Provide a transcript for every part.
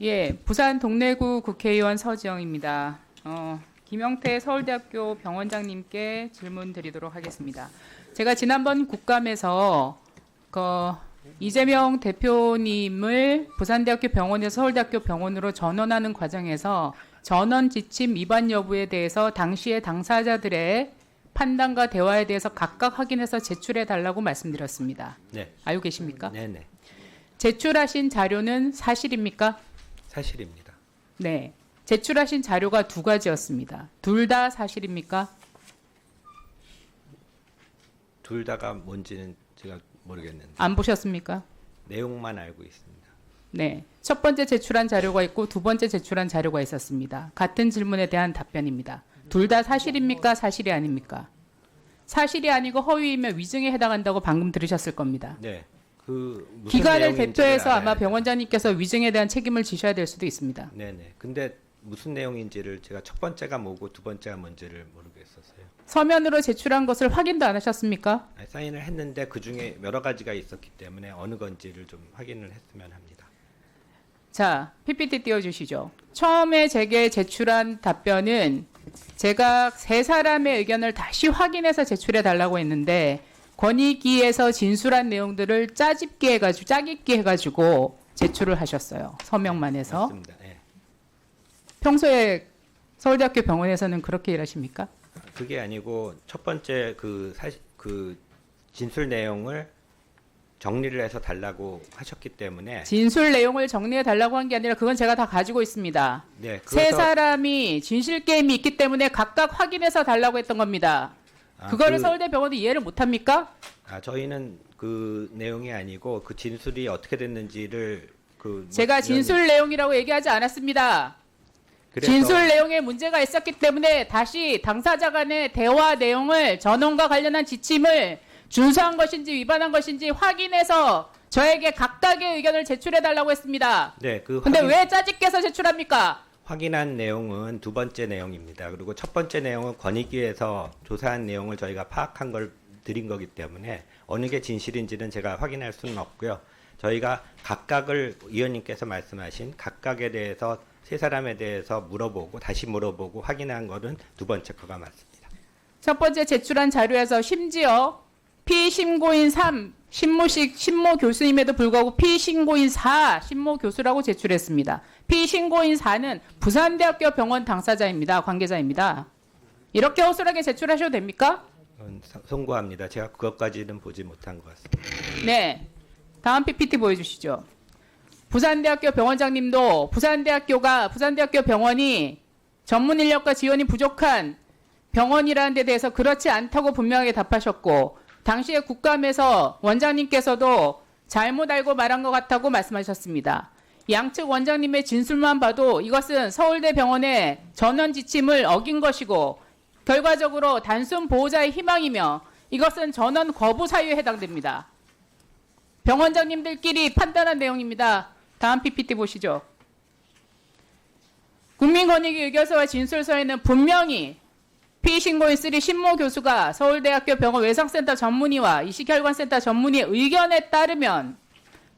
예, 부산 동래구 국회의원 서지영입니다. 김영태 서울대학교 병원장님께 질문 드리도록 하겠습니다. 제가 지난번 국감에서 이재명 대표님을 부산대학교 병원에서 서울대학교 병원으로 전원하는 과정에서 전원 지침 위반 여부에 대해서 당시의 당사자들의 판단과 대화에 대해서 각각 확인해서 제출해 달라고 말씀드렸습니다. 네. 알고 계십니까? 네네. 제출하신 자료는 사실입니까? 사실입니다. 네. 제출하신 자료가 두 가지였습니다. 둘 다 사실입니까? 둘 다가 뭔지는 제가 모르겠는데 안 보셨습니까? 내용만 알고 있습니다. 네. 첫 번째 제출한 자료가 있고 두 번째 제출한 자료가 있었습니다. 같은 질문에 대한 답변입니다. 둘 다 사실입니까? 사실이 아닙니까? 사실이 아니고 허위이면 위증에 해당한다고 방금 들으셨을 겁니다. 네. 그 무슨 기관을 내용인지를 대표해서 알아야 아마 돼요. 병원장님께서 위증에 대한 책임을 지셔야 될 수도 있습니다. 네네. 근데 무슨 내용인지를 제가 첫 번째가 뭐고 두 번째가 뭔지를 모르겠었어요. 서면으로 제출한 것을 확인도 안 하셨습니까? 아니, 사인을 했는데 그 중에 여러 가지가 있었기 때문에 어느 건지를 좀 확인을 했으면 합니다. 자, PPT 띄워주시죠. 처음에 제게 제출한 답변은 제가 세 사람의 의견을 다시 확인해서 제출해 달라고 했는데 권익위에서 진술한 내용들을 짜깁기 해가지고 제출을 하셨어요. 서명만 해서. 맞습니다. 네. 평소에 서울대학교 병원에서는 그렇게 일하십니까? 그게 아니고 첫 번째 그 진술 내용을 정리를 해서 달라고 하셨기 때문에 진술 내용을 정리해 달라고 한 게 아니라 그건 제가 다 가지고 있습니다. 네. 세 그래서 사람이 진실 게임이 있기 때문에 각각 확인해서 달라고 했던 겁니다. 그거를 서울대 병원이 이해를 못합니까? 저희는 그 내용이 아니고 그 진술이 어떻게 됐는지를 제가 진술 내용이라고 얘기하지 않았습니다. 그래서 진술 내용에 문제가 있었기 때문에 다시 당사자 간의 대화 내용을 전원과 관련한 지침을 준수한 것인지 위반한 것인지 확인해서 저에게 각각의 의견을 제출해 달라고 했습니다. 네, 근데 왜 짜집게서 제출합니까? 확인한 내용은 두 번째 내용입니다. 그리고 첫 번째 내용은 권익위에서 조사한 내용을 저희가 파악한 걸 드린 거기 때문에 어느 게 진실인지는 제가 확인할 수는 없고요. 저희가 각각을 위원님께서 말씀하신 각각에 대해서 세 사람에 대해서 물어보고 다시 물어보고 확인한 거는 두 번째 거가 맞습니다. 첫 번째 제출한 자료에서 심지어 피신고인 3 신모 교수임에도 불구하고 피신고인 4 신모 교수라고 제출했습니다. 피신고인 4는 부산대학교 병원 당사자입니다. 관계자입니다. 이렇게 허술하게 제출하셔도 됩니까? 송구합니다. 제가 그것까지는 보지 못한 것 같습니다. 네. 다음 PPT 보여주시죠. 부산대학교 병원장님도 부산대학교 병원이 전문 인력과 지원이 부족한 병원이라는 데 대해서 그렇지 않다고 분명하게 답하셨고 당시에 국감에서 원장님께서도 잘못 알고 말한 것 같다고 말씀하셨습니다. 양측 원장님의 진술만 봐도 이것은 서울대 병원의 전원 지침을 어긴 것이고 결과적으로 단순 보호자의 희망이며 이것은 전원 거부 사유에 해당됩니다. 병원장님들끼리 판단한 내용입니다. 다음 PPT 보시죠. 국민권익위 의결서와 진술서에는 분명히 피신고인 3 신모 교수가 서울대학교 병원 외상센터 전문의와 이식혈관센터 전문의의 의견에 따르면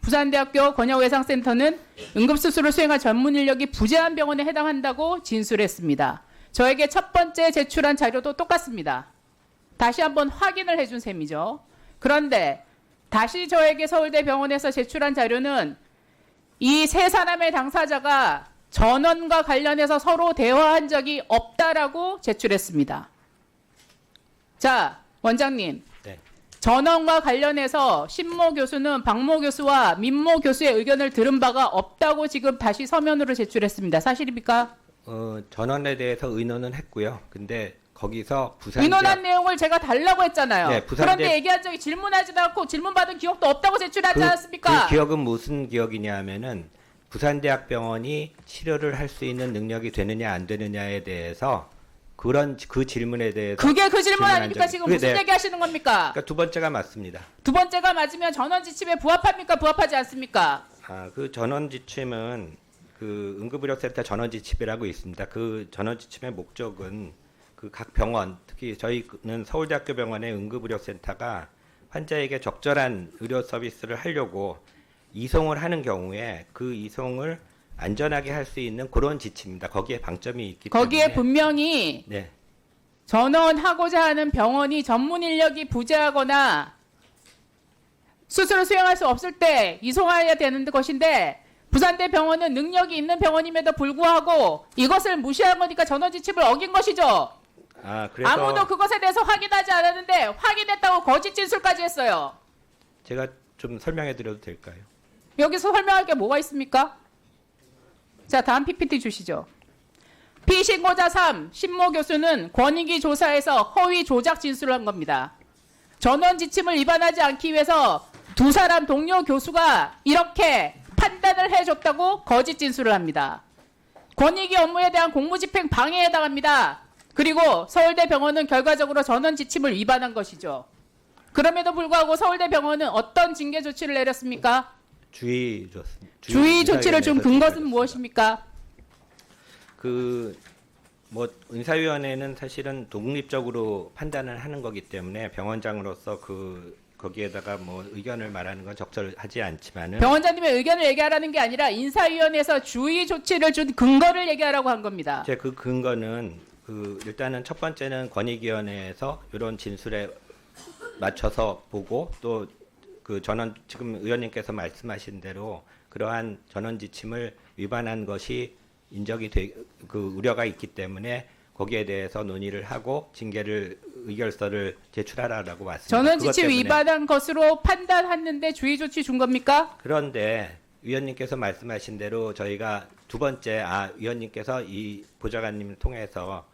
부산대학교 권역외상센터는 응급수술을 수행할 전문 인력이 부재한 병원에 해당한다고 진술했습니다. 저에게 첫 번째 제출한 자료도 똑같습니다. 다시 한번 확인을 해준 셈이죠. 그런데 다시 저에게 서울대 병원에서 제출한 자료는 이 세 사람의 당사자가 전원과 관련해서 서로 대화한 적이 없다라고 제출했습니다. 자, 원장님. 네. 전원과 관련해서 신모 교수는 박모 교수와 민모 교수의 의견을 들은 바가 없다고 지금 다시 서면으로 제출했습니다. 사실입니까? 전원에 대해서 의논은 했고요. 근데 거기서 부산대학 의논한 내용을 제가 달라고 했잖아요. 네, 그런데 얘기한 적이 질문하지도 않고 질문받은 기억도 없다고 제출하지 않았습니까? 그 기억은 무슨 기억이냐면은 부산대학병원이 치료를 할 수 있는 능력이 되느냐 안 되느냐에 대해서 그 질문에 대해서 그게 그 질문 질문한 아닙니까? 적이- 지금 그게 무슨 네. 얘기 하시는 겁니까? 그러니까 두 번째가 맞습니다. 두 번째가 맞으면 전원 지침에 부합합니까? 부합하지 않습니까? 그 전원 지침은 그 응급의료센터 전원 지침이라고 있습니다. 그 전원 지침의 목적은 그 각 병원, 특히 저희는 서울대학교 병원의 응급의료센터가 환자에게 적절한 의료 서비스를 하려고 이송을 하는 경우에 그 이송을 안전하게 할 수 있는 그런 지침입니다. 거기에 방점이 있기 거기에 때문에 분명히 네. 전원하고자 하는 병원이 전문 인력이 부재하거나 수술을 수행할 수 없을 때 이송해야 되는 것인데 부산대 병원은 능력이 있는 병원임에도 불구하고 이것을 무시한 거니까 전원 지침을 어긴 것이죠. 그래서 아무도 그것에 대해서 확인하지 않았는데 확인했다고 거짓 진술까지 했어요. 제가 좀 설명해 드려도 될까요? 여기서 설명할 게 뭐가 있습니까? 자, 다음 PPT 주시죠. 피신고자 3, 신모 교수는 권익위 조사에서 허위 조작 진술을 한 겁니다. 전원 지침을 위반하지 않기 위해서 두 사람 동료 교수가 이렇게 판단을 해줬다고 거짓 진술을 합니다. 권익위 업무에 대한 공무집행 방해에 해당합니다. 그리고 서울대병원은 결과적으로 전원 지침을 위반한 것이죠. 그럼에도 불구하고 서울대병원은 어떤 징계 조치를 내렸습니까? 주의 조치를 준 근거는 무엇입니까? 뭐 의사위원회는 사실은 독립적으로 판단을 하는 거기 때문에 병원장으로서 거기에다가 뭐 의견을 말하는 건 적절하지 않지만은 병원장님의 의견을 얘기하라는 게 아니라 인사위원회에서 주의 조치를 준 근거를 얘기하라고 한 겁니다. 제 그 근거는 일단은 첫 번째는 권익위원회에서 이런 진술에 맞춰서 보고 또 전원 지금 의원님께서 말씀하신 대로 그러한 전원 지침을 위반한 것이 인정이 우려가 있기 때문에 거기에 대해서 논의를 하고 징계를 의결서를 제출하라고 왔습니다. 전원 지침 위반한 것으로 판단했는데 주의 조치 준 겁니까? 그런데 위원님께서 말씀하신 대로 저희가 두 번째 위원님께서 이 보좌관님을 통해서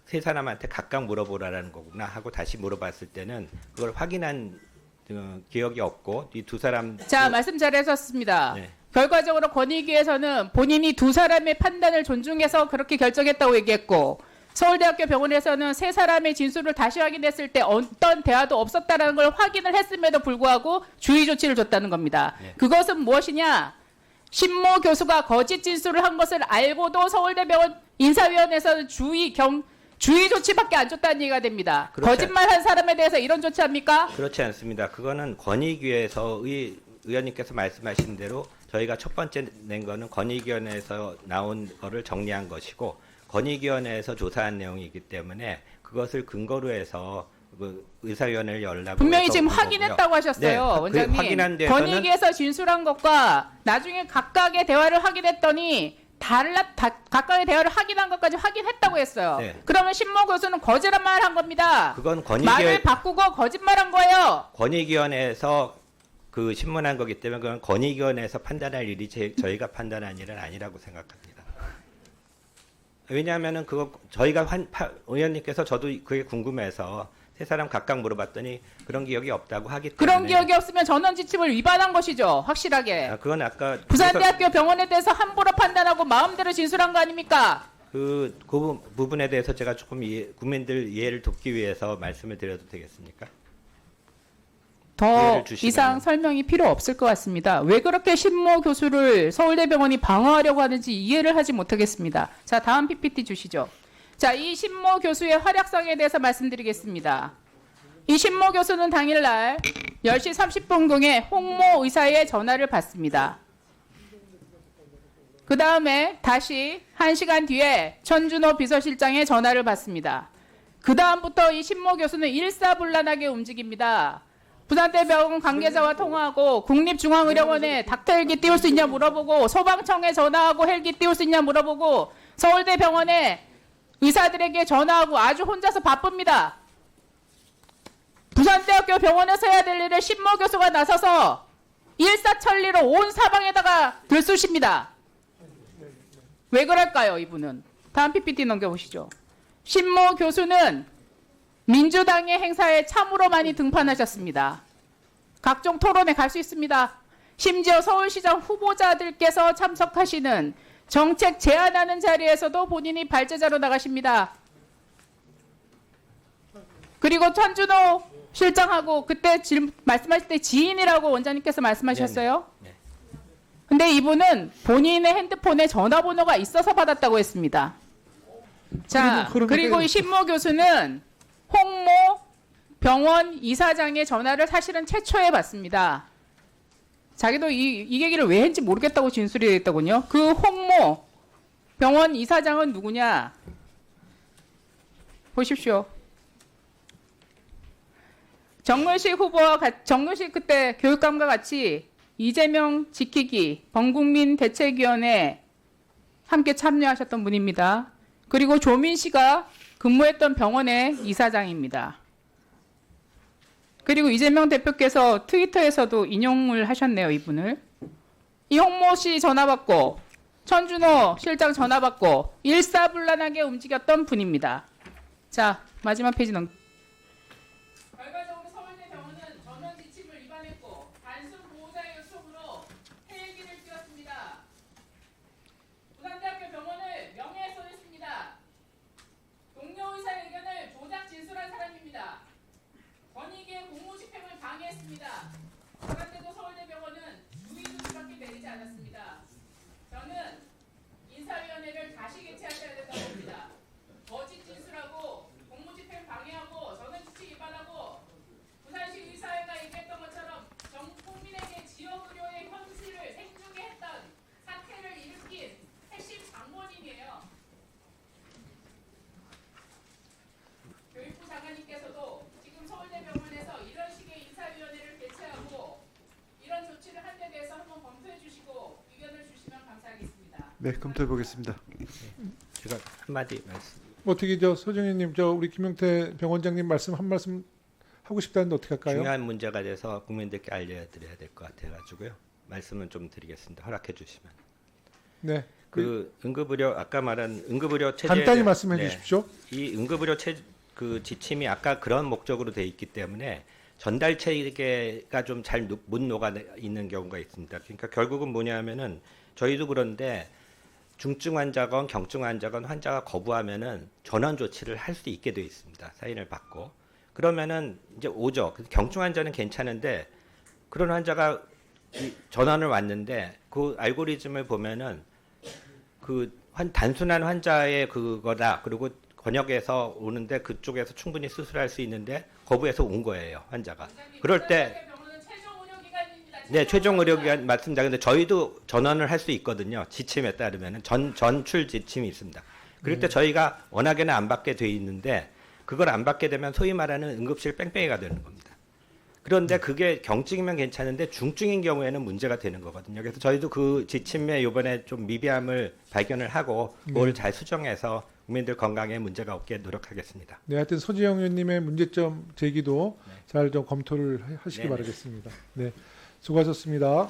세 사람한테 각각 물어보라는 거구나 하고 다시 물어봤을 때는 그걸 확인한 기억이 없고 이 두 사람 자, 말씀 잘하셨습니다. 네. 결과적으로 권익위에서는 본인이 두 사람의 판단을 존중해서 그렇게 결정했다고 얘기했고 서울대학교 병원에서는 세 사람의 진술을 다시 확인했을 때 어떤 대화도 없었다는 걸 확인을 했음에도 불구하고 주의 조치를 줬다는 겁니다. 네. 그것은 무엇이냐? 신모 교수가 거짓 진술을 한 것을 알고도 서울대병원 인사위원회에서는 주의 조치밖에 안 줬다는 얘기가 됩니다. 거짓말한 사람에 대해서 이런 조치합니까? 그렇지 않습니다. 그거는 권익위에서 의원님께서 말씀하신 대로 저희가 첫 번째 낸 거는 권익위원회에서 나온 거를 정리한 것이고 권익위원회에서 조사한 내용이기 때문에 그것을 근거로 해서 의사위원회를 열라고 분명히 해서 지금 그런 확인했다고 거고요. 하셨어요. 네, 원장님. 확인한 데에서는 권익위에서 진술한 것과 나중에 각각의 대화를 확인했더니 각각의 대화를 확인한 것까지 확인했다고 했어요. 네. 그러면 신모 교수는 거짓말 한 겁니다. 그건 말을 바꾸고 거짓말한 거예요. 권익위원회에서 신문한 거기 때문에 그건 권익위원회에서 판단할 일이 저희가 판단한 일은 아니라고 생각합니다. 왜냐하면은 저희가 의원님께서 저도 그게 궁금해서 세 사람 각각 물어봤더니 그런 기억이 없다고 하기 때문에 그런 기억이 없으면 전원 지침을 위반한 것이죠. 확실하게. 그건 아까 부산대학교 병원에 대해서 함부로 판단하고 마음대로 진술한 거 아닙니까? 그 부분에 대해서 제가 조금 국민들 이해를 돕기 위해서 말씀을 드려도 되겠습니까? 더 이상 설명이 필요 없을 것 같습니다. 왜 그렇게 신모 교수를 서울대병원이 방어하려고 하는지 이해를 하지 못하겠습니다. 자, 다음 PPT 주시죠. 자, 이 신모 교수의 활약상에 대해서 말씀드리겠습니다. 이 신모 교수는 당일날 10시 30분경에 홍모 의사의 전화를 받습니다. 그 다음에 다시 1시간 뒤에 천준호 비서실장의 전화를 받습니다. 그 다음부터 이 신모 교수는 일사불란하게 움직입니다. 부산대병원 관계자와 통화하고 국립중앙의료원에 닥터 헬기 띄울 수 있냐 물어보고 소방청에 전화하고 헬기 띄울 수 있냐 물어보고 서울대병원에 의사들에게 전화하고 아주 혼자서 바쁩니다. 부산대학교 병원에서 해야 될 일을 신모 교수가 나서서 일사천리로 온 사방에다가 들쑤십니다. 왜 그럴까요, 이분은? 다음 PPT 넘겨보시죠. 신모 교수는 민주당의 행사에 참으로 많이 등판하셨습니다. 각종 토론에 갈 수 있습니다. 심지어 서울시장 후보자들께서 참석하시는 정책 제안하는 자리에서도 본인이 발제자로 나가십니다. 그리고 천준호 실장하고 그때 말씀하실 때 지인이라고 원장님께서 말씀하셨어요. 네. 근데 이분은 본인의 핸드폰에 전화번호가 있어서 받았다고 했습니다. 자, 그리고 이 신모 교수는 홍모 병원 이사장의 전화를 사실은 최초에 받습니다. 자기도 이 얘기를 왜 했는지 모르겠다고 진술이 했더군요. 그 홍모 홍모 병원 이사장은 누구냐? 보십시오. 정근식 그때 교육감과 같이 이재명 지키기 범국민 대책위원회 함께 참여하셨던 분입니다. 그리고 조민 씨가 근무했던 병원의 이사장입니다. 그리고 이재명 대표께서 트위터에서도 인용을 하셨네요, 이분을. 이홍모 씨 전화 받고 천준호 실장 전화 받고 일사불란하게 움직였던 분입니다. 자, 마지막 페이지 넘. 결과적으로 서울대병원은 전원 지침을 위반했고 단순 보호자의 요청으로 폐기를 띄웠습니다. 부산대학교 병원을 명예훼손했습니다. 동료 의사의 의견을 조작 진술한 사람입니다. 권익위의 공무집행을 방해했습니다. 그런데도 서울대병원은 유의조치밖에 내리지 않았습니다. 저는 인사위원회를 다시 개최하셔야 된다고 봅니다. 거짓 진술하고 공무집행 방해하고 전원 지침 위반하고 부산시 의사회가 얘기했던 것처럼 전 국민에게 지역의료의 현실을 생중계 했던 사태를 일으킨 핵심 장본인이에요. 교육부 장관님께서도 지금 서울대병원에서 이런 식의 인사위원회를 개최하고 이런 조치를 한 데 대해서 한번 검토해 주시고 의견을 주시면 감사하겠습니다. 네, 검토해 보겠습니다. 제가 한마디 말씀. 어떻게 서정현님, 우리 김용태 병원장님 한 말씀 하고 싶다는데 어떻게 할까요? 중요한 문제가 돼서 국민들께 알려드려야 될 것 같아가지고요. 말씀은 좀 드리겠습니다. 허락해 주시면. 네, 그 응급의료 아까 말한 응급의료 체제 간단히 말씀해 주십시오. 이 응급의료 그 지침이 아까 그런 목적으로 돼 있기 때문에 전달 체계가 좀 잘 못 녹아 있는 경우가 있습니다. 그러니까 결국은 뭐냐면은 저희도 그런데 중증 환자건 경증 환자건 환자가 거부하면은 전원 조치를 할 수 있게 되어 있습니다. 사인을 받고 그러면은 이제 오죠. 경증 환자는 괜찮은데 그런 환자가 전원을 왔는데 그 알고리즘을 보면은 단순한 환자의 그거다. 그리고 권역에서 오는데 그쪽에서 충분히 수술할 수 있는데 거부해서 온 거예요, 환자가. 그럴 때 네, 최종 의료기관 맞습니다. 근데 저희도 전원을 할 수 있거든요. 지침에 따르면은 전출 지침이 있습니다. 그럴 때 저희가 워낙에는 안 받게 돼 있는데 그걸 안 받게 되면 소위 말하는 응급실 뺑뺑이가 되는 겁니다. 그런데 그게 경증이면 괜찮은데 중증인 경우에는 문제가 되는 거거든요. 그래서 저희도 그 지침에 이번에 좀 미비함을 발견을 하고 그걸 잘 수정해서 국민들 건강에 문제가 없게 노력하겠습니다. 네, 하여튼 서지영 의원님의 문제점 제기도 네. 잘 좀 검토를 하시기 네네. 바라겠습니다. 네, 수고하셨습니다.